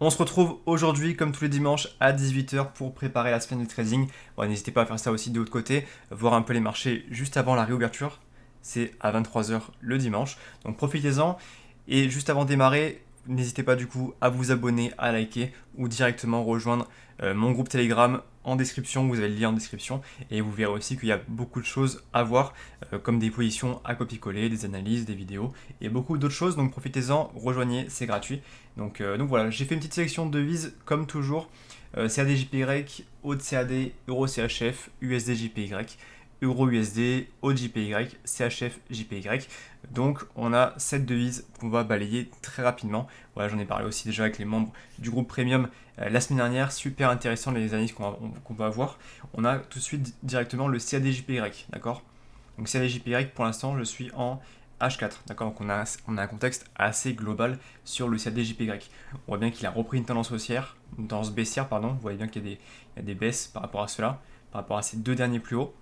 On se retrouve aujourd'hui, comme tous les dimanches, à 18 h pour préparer la semaine de trading. Bon, n'hésitez pas à faire ça aussi de l'autre côté, voir un peu les marchés juste avant la réouverture. C'est à 23 h le dimanche, donc profitez-en. Et juste avant de démarrer, n'hésitez pas du coup à vous abonner, à liker ou directement rejoindre mon groupe Telegram en description. Vous avez le lien en description et vous verrez aussi qu'il y a beaucoup de choses à voir, comme des positions à copier-coller, des analyses, des vidéos et beaucoup d'autres choses. Donc profitez-en, rejoignez, c'est gratuit. Donc voilà, j'ai fait une petite sélection de devises comme toujours. CAD-JPY, AUD-CAD, Euro-CHF, USD-JPY, Euro-USD, AUD-JPY, CHF-JPY. Donc on a cette devise qu'on va balayer très rapidement. Voilà, j'en ai parlé aussi déjà avec les membres du groupe Premium la semaine dernière. Super intéressant les analyses qu'on va avoir. On a tout de suite directement le CAD-JPY, d'accord? Donc CAD-JPY, pour l'instant, je suis en H4, d'accord? Donc on a un contexte assez global sur le CAD-JPY. On voit bien qu'il a repris une tendance baissière, pardon. Vous voyez bien qu'il y a des baisses par rapport à cela, par rapport à ces deux derniers plus hauts.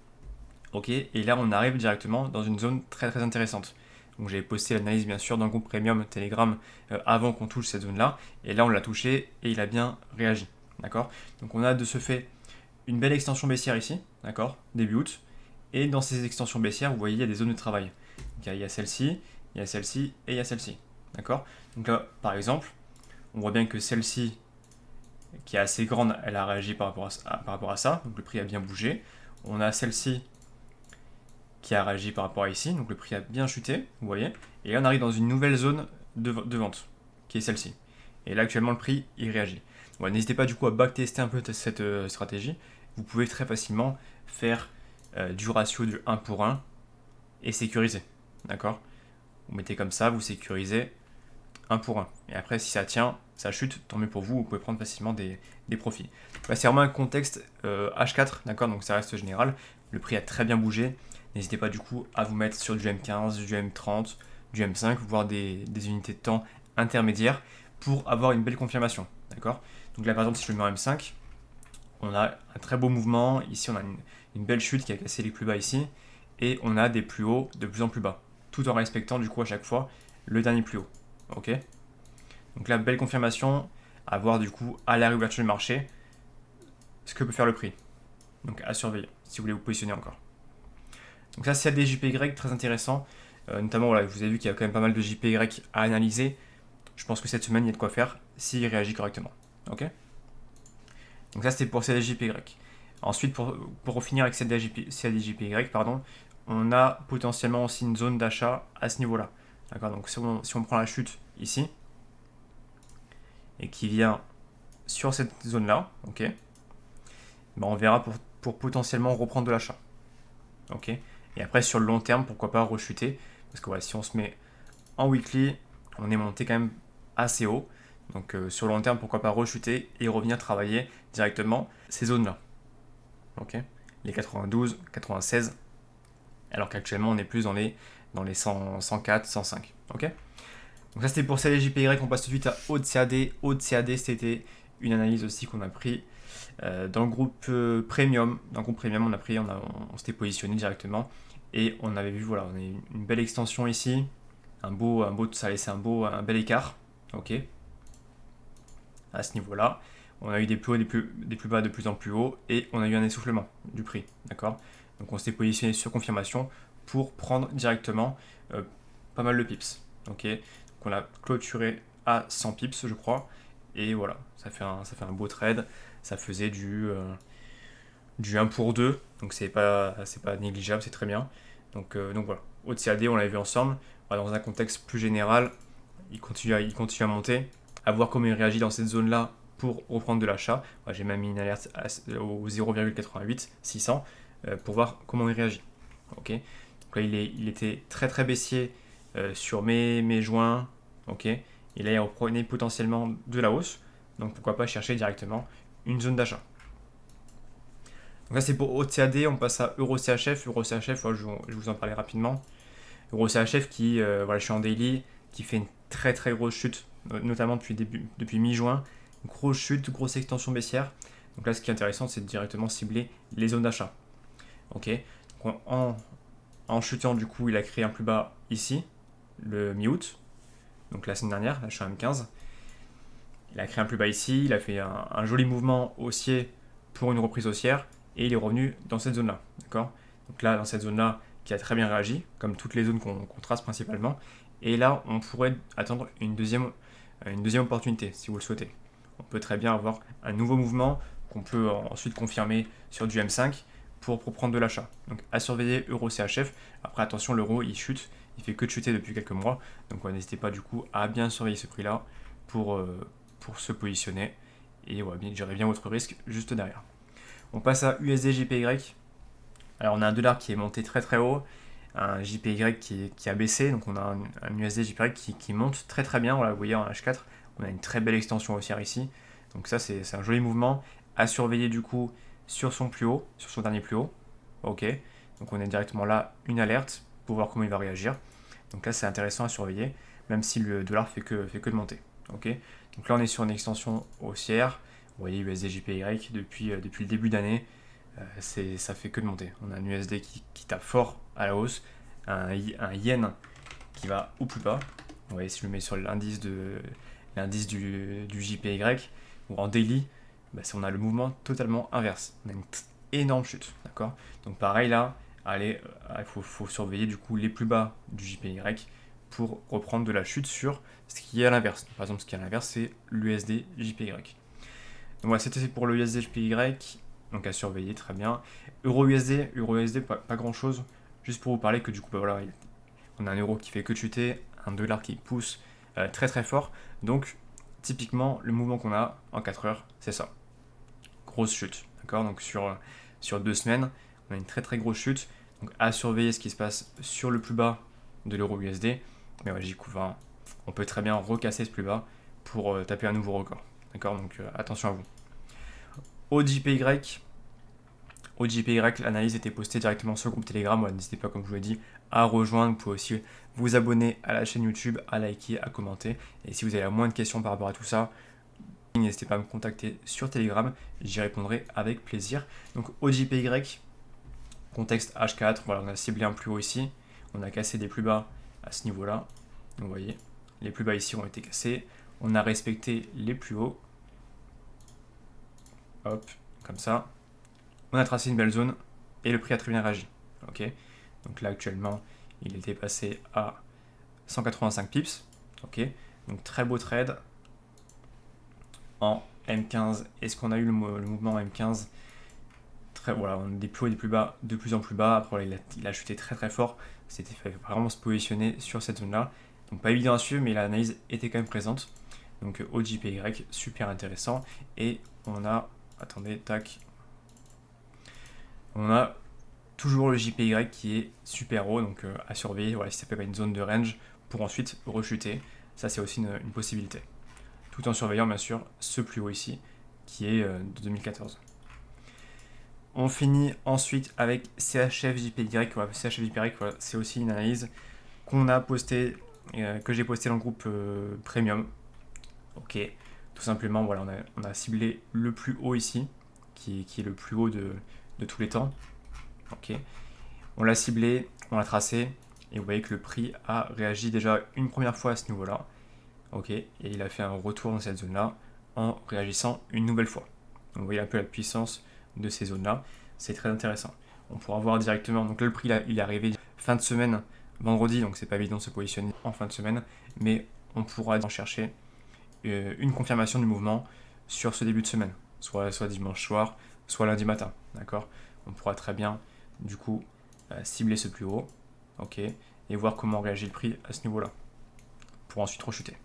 Ok, et là on arrive directement dans une zone très très intéressante. Donc j'avais posté l'analyse bien sûr dans le groupe Premium Telegram avant qu'on touche cette zone-là, et là on l'a touché et il a bien réagi, d'accord? Donc on a de ce fait une belle extension baissière ici, d'accord, début août, et dans ces extensions baissières, vous voyez, il y a des zones de travail. Donc, il y a celle-ci, il y a celle-ci et il y a celle-ci, d'accord? Donc là, par exemple, on voit bien que celle-ci, qui est assez grande, elle a réagi par rapport à ça, donc le prix a bien bougé. On a celle-ci qui a réagi par rapport à ici, donc le prix a bien chuté, vous voyez. Et là, on arrive dans une nouvelle zone de vente, qui est celle-ci. Et là, actuellement, le prix, il réagit. Bon, n'hésitez pas du coup à backtester un peu cette stratégie. Vous pouvez très facilement faire du ratio de 1 pour 1 et sécuriser. D'accord? Vous mettez comme ça, vous sécurisez 1 pour 1. Et après, si ça tient, ça chute, tant mieux pour vous, vous pouvez prendre facilement des profits. Là, c'est vraiment un contexte H4, d'accord? Donc ça reste général. Le prix a très bien bougé. N'hésitez pas du coup à vous mettre sur du M15, du M30, du M5, voire des unités de temps intermédiaires pour avoir une belle confirmation, d'accord? Donc là, par exemple, si je le mets en M5, on a un très beau mouvement. Ici, on a une belle chute qui a cassé les plus bas ici. Et on a des plus hauts de plus en plus bas. Tout en respectant du coup à chaque fois le dernier plus haut. Ok? Donc là, belle confirmation. À voir du coup à la réouverture du marché ce que peut faire le prix. Donc à surveiller si vous voulez vous positionner encore. Donc ça, c'est des JPY très intéressant. Notamment, voilà, vous avez vu qu'il y a quand même pas mal de JPY à analyser. Je pense que cette semaine, il y a de quoi faire s'il réagit correctement. Ok? Donc ça, c'était pour CDJPY. Ensuite, pour finir avec CDJPY, pardon, on a potentiellement aussi une zone d'achat à ce niveau-là. D'accord? Donc si on prend la chute ici, et qui vient sur cette zone-là, ok, ben on verra pour potentiellement reprendre de l'achat. Ok? Et après, sur le long terme, pourquoi pas rechuter. Parce que voilà, si on se met en weekly, on est monté quand même assez haut. Donc sur le long terme, pourquoi pas rechuter et revenir travailler directement ces zones-là. Ok, les 92, 96, alors qu'actuellement on est plus dans les 100, 104, 105. Ok, donc ça c'était pour CAD-JPY. On passe tout de suite à AUD-CAD. AUD-CAD, c'était une analyse aussi qu'on a pris dans le groupe Premium. Dans le groupe Premium, on a pris, on s'était positionné directement et on avait vu, voilà, on a une belle extension ici, ça a laissé un bel écart. Ok, à ce niveau-là. On a eu des plus hauts, des plus bas de plus en plus haut et on a eu un essoufflement du prix. D'accord? Donc on s'est positionné sur confirmation pour prendre directement pas mal de pips. Ok? Donc on a clôturé à 100 pips, je crois. Et voilà, ça fait un beau trade. Ça faisait du 1 pour 2. Donc c'est pas négligeable, c'est très bien. Donc voilà. Au-CAD, on l'avait vu ensemble. Voilà, dans un contexte plus général, il continue à monter. À voir comment il réagit dans cette zone-là pour reprendre de l'achat. Voilà, j'ai même mis une alerte au 0,88 600 pour voir comment il réagit. Ok. Donc là, il était très très baissier sur mai, juin. Ok. Et là, il reprenait potentiellement de la hausse. Donc pourquoi pas chercher directement une zone d'achat. Donc là, c'est pour OCAD. On passe à EuroCHF. EuroCHF, voilà, je vous en parlais rapidement. EuroCHF qui, voilà, je suis en daily, qui fait une très très grosse chute, notamment depuis mi-juin. Grosse chute, grosse extension baissière. Donc là, ce qui est intéressant, c'est de directement cibler les zones d'achat. Ok. Donc en chutant, du coup, il a créé un plus bas ici, le mi-août, donc la semaine dernière. Là, je suis à M15. Il a créé un plus bas ici, il a fait un joli mouvement haussier pour une reprise haussière, et il est revenu dans cette zone-là, d'accord? Donc là, dans cette zone-là, qui a très bien réagi, comme toutes les zones qu'on trace principalement, et là, on pourrait attendre une deuxième opportunité, si vous le souhaitez. On peut très bien avoir un nouveau mouvement qu'on peut ensuite confirmer sur du M5 pour prendre de l'achat. Donc à surveiller euro CHF. Après attention, l'euro il chute, il fait que de chuter depuis quelques mois. Donc n'hésitez pas du coup à bien surveiller ce prix-là pour se positionner. Et ouais, bien, gérer bien votre risque juste derrière. On passe à USD JPY. Alors on a un dollar qui est monté très très haut, un JPY qui a baissé, donc on a un USD JPY qui monte très très bien. Voilà, vous voyez en H4, on a une très belle extension haussière ici. Donc ça c'est un joli mouvement à surveiller du coup sur son plus haut, sur son dernier plus haut. Ok, donc on est directement là, une alerte pour voir comment il va réagir. Donc là c'est intéressant à surveiller, même si le dollar fait que de monter. Ok, donc là on est sur une extension haussière. Vous voyez USD JPY depuis le début d'année. Ça fait que de monter. On a un USD qui tape fort à la hausse, un yen qui va au plus bas. Vous voyez, si je le mets sur l'indice du JPY ou en daily, bah, on a le mouvement totalement inverse. On a une énorme chute, d'accord? Donc pareil là, allez, il faut surveiller du coup les plus bas du JPY pour reprendre de la chute sur ce qui est à l'inverse. Par exemple, ce qui est à l'inverse, c'est l'USD JPY. Donc voilà, c'était pour le USD JPY. Donc à surveiller, très bien. Euro-USD, pas grand chose. Juste pour vous parler que du coup, bah voilà, on a un euro qui fait que chuter, un dollar qui pousse très très fort. Donc typiquement, le mouvement qu'on a en 4 heures, c'est ça. Grosse chute, d'accord? Donc sur 2 semaines, on a une très très grosse chute. Donc à surveiller ce qui se passe sur le plus bas de l'euro-USD. Mais ouais, j'y couvre. On peut très bien recasser ce plus bas pour taper un nouveau record. D'accord? Donc attention à vous. Au JPY, l'analyse était postée directement sur le groupe Telegram. Ouais, n'hésitez pas, comme je vous l'ai dit, à rejoindre. Vous pouvez aussi vous abonner à la chaîne YouTube, à liker, à commenter. Et si vous avez la moindre question par rapport à tout ça, n'hésitez pas à me contacter sur Telegram. J'y répondrai avec plaisir. Donc au JPY, contexte H4, voilà, on a ciblé un plus haut ici. On a cassé des plus bas à ce niveau-là. Vous voyez, les plus bas ici ont été cassés. On a respecté les plus hauts. Hop, comme ça. On a tracé une belle zone et le prix a très bien réagi. Ok, donc là actuellement il était passé à 185 pips. Ok, donc très beau trade en M15. Est-ce qu'on a eu le mouvement en M15? Voilà, on a des plus hauts et des plus bas, de plus en plus bas. Après il a chuté très très fort. C'était fait vraiment se positionner sur cette zone là. Donc pas évident à suivre, mais l'analyse était quand même présente. Donc au JPY, super intéressant. Et on a, attendez, tac, on a toujours le JPY qui est super haut, donc à surveiller. Voilà, si ça fait pas une zone de range pour ensuite rechuter, ça c'est aussi une possibilité. Tout en surveillant bien sûr ce plus haut ici qui est de 2014. On finit ensuite avec CHF-JPY. Voilà, CHF-JPY, voilà, c'est aussi une analyse qu'on a postée, que j'ai postée dans le groupe Premium. Ok, tout simplement, voilà, on a ciblé le plus haut ici, qui est le plus haut de tous les temps. Ok, on l'a ciblé, on l'a tracé, et vous voyez que le prix a réagi déjà une première fois à ce niveau-là. Ok, et il a fait un retour dans cette zone-là en réagissant une nouvelle fois. Donc vous voyez un peu la puissance de ces zones-là, c'est très intéressant. On pourra voir directement, donc là le prix il est arrivé fin de semaine, vendredi, donc c'est pas évident de se positionner en fin de semaine, mais on pourra en chercher une confirmation du mouvement sur ce début de semaine, soit dimanche soir, soit lundi matin, d'accord? On pourra très bien du coup cibler ce plus haut, ok, et voir comment réagit le prix à ce niveau-là, pour ensuite rechuter.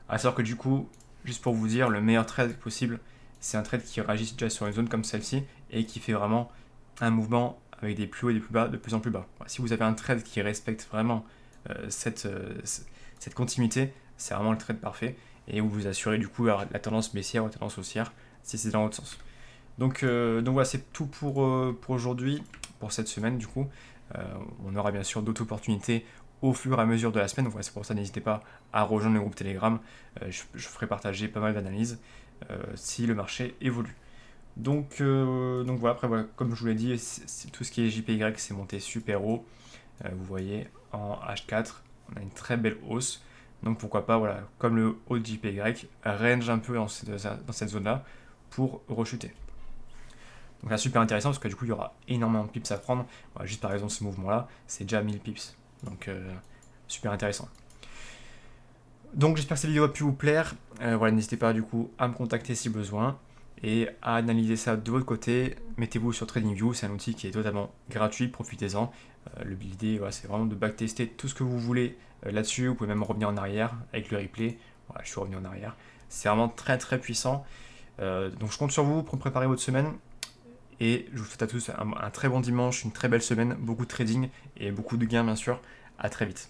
À savoir que du coup, juste pour vous dire, le meilleur trade possible, c'est un trade qui réagit déjà sur une zone comme celle-ci et qui fait vraiment un mouvement avec des plus hauts et des plus bas de plus en plus bas. Si vous avez un trade qui respecte vraiment cette continuité, c'est vraiment le trade parfait et vous vous assurez du coup la tendance baissière ou la tendance haussière si c'est dans l'autre sens. Donc voilà, c'est tout pour aujourd'hui, pour cette semaine du coup. On aura bien sûr d'autres opportunités au fur et à mesure de la semaine. Donc, c'est pour ça, n'hésitez pas à rejoindre le groupe Telegram. Je ferai partager pas mal d'analyses si le marché évolue. Donc voilà, après, voilà, comme je vous l'ai dit, tout ce qui est JPY, c'est monté super haut. Vous voyez, en H4, on a une très belle hausse. Donc pourquoi pas, voilà, comme le haut de JPY, range un peu dans cette zone-là pour rechuter. Donc là, super intéressant parce que du coup, il y aura énormément de pips à prendre. Voilà, juste par exemple, ce mouvement-là, c'est déjà 1000 pips. Donc super intéressant. Donc j'espère que cette vidéo a pu vous plaire. Voilà, n'hésitez pas du coup à me contacter si besoin et à analyser ça de votre côté. Mettez-vous sur TradingView, c'est un outil qui est totalement gratuit, profitez-en. L'idée, voilà, c'est vraiment de backtester tout ce que vous voulez là-dessus. Vous pouvez même revenir en arrière avec le replay. Voilà, je suis revenu en arrière. C'est vraiment très très puissant. Donc je compte sur vous pour préparer votre semaine. Et je vous souhaite à tous un très bon dimanche, une très belle semaine, beaucoup de trading et beaucoup de gains bien sûr. À très vite.